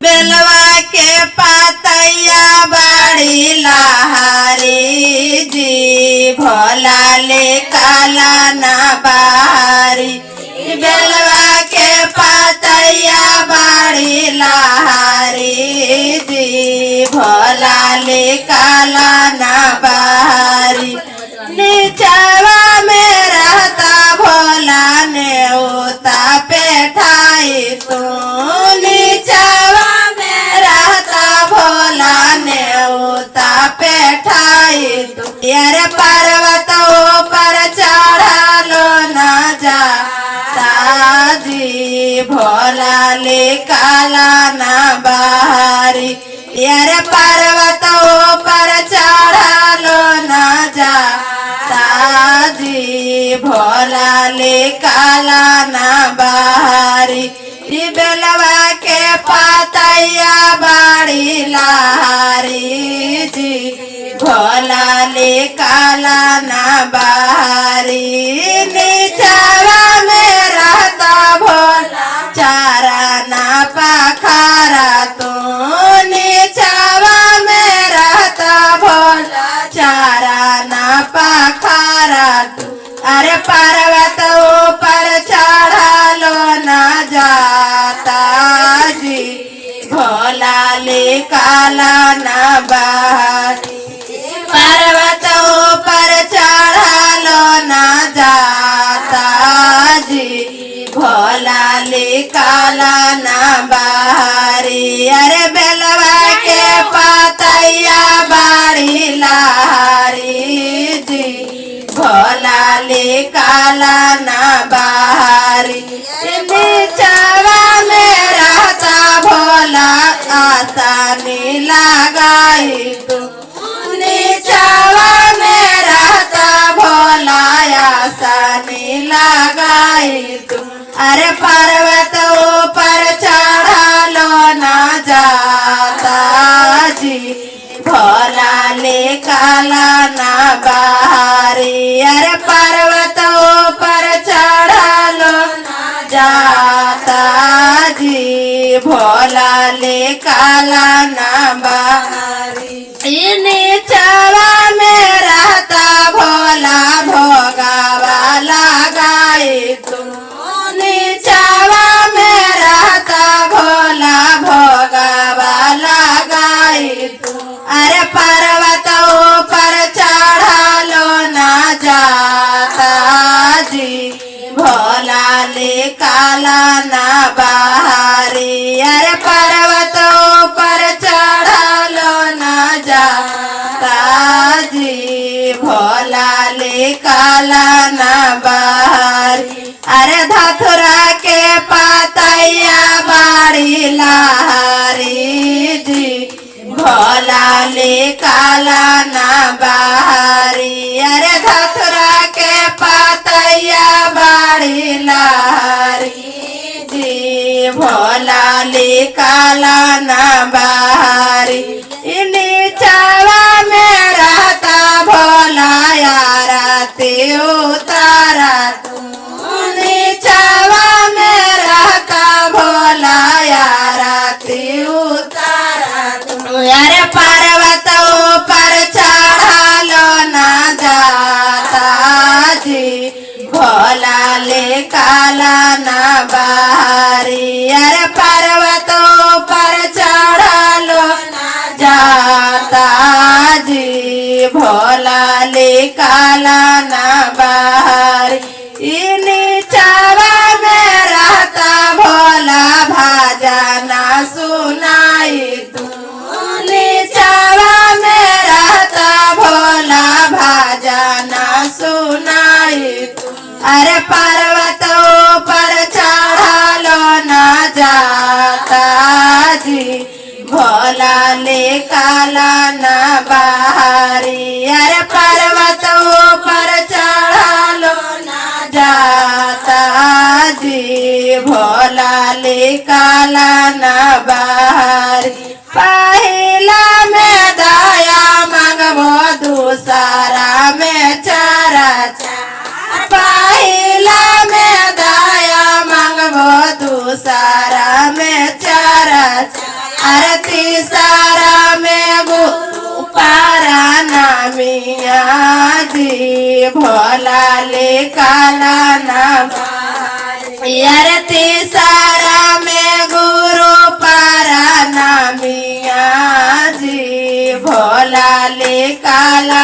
बेलवा के पातैया बाड़ी लहारी जी भोला ले काला ना बारी। बेलवा के पातैया बाड़ी लहारी जी भोला ले काला ना बारी। नीचवा में रहता भोला ने उता पे ठाई तू। नीचवा में रहता भोला ने उता पे ठाई तू। यार पर्वत ऊपर चढ़लो न जाता जी भोला ले काला ना बारी। यार पर्वत ऊपर चढ़लो न जाता जी भोला ले काला ना बारी। बेलवा के पातैया बाड़ी लहारी जी भोला ले काला ना बारी। नीचवा में रहता भोला चारा ना पखारा तो। नीचवा में रहता भोला चारा ना पखारा तो। अरे पर्वत ऊपर चढ़लो ना जाता जी भोला ले काला ना बारी। पर्वत ऊपर चढ़लो ना जाता जी भोला ले काला ना बारी। अरे बेलवा के पातैया बाड़ी लहारी जी भोला ले काला ना बारी। नीचवा में रहता भोला आसानी लगाई तू। नीचवा में रहता भोला आसानी लगाई तू। अरे पर्वत ऊपर चढ़लो ना जाता जी भोला ले काला ना बारी। अरे पर्वत ऊपर चढ़लो ना जाता जी भोला ले काला ना बारी। नीचवा में रहता भोला भोगावा लगाई तू। नीचवा में रहता भोला भोगावा लगाई तू। अरे पर्वत ऊपर चढ़लो ना जाता जी भोला ले काला ना बारी। अरे पर्वत ऊपर चढ़लो ना जाता जी भोला ले काला ना बारी। अरे धतुरा के पातैया बाड़ी लहारी जी भोला ले काला ना बारी। अरे धतुरा के पातैया बाड़ी लहारी जी भोला ले काला ना बारी। नीचवा में रहता भोला आरती उतारा तू। नीचवा में रहता भोला आरती उतारा तू। अरे पर्वत ऊपर चढ़लो ना जाता जी भोला ले काला ना बारी। अरे पर्वत ऊपर चढ़लो ना जाता जी भोला ले काला ना बारी। नीचवा में रहता भोला भजना सुनाई तू। नीचवा में रहता भोला भजना सुनाई तू। अरे पर्वत ऊपर चढ़लो ना जाता जी भोला ले काला ना बारी। अरे पर्वत ऊपर चढ़लो ना जाता जी भोला ले काला ना बारी। पहला में दया मांगबो दूसरा में चारा। पहला में दया मांगबो दूसरा में चारा। आरती सारा में गुरु पारा नामिया जी भोला ले काला नाम आरती सारा में गुरु पारा नामिया जी भोला ले काला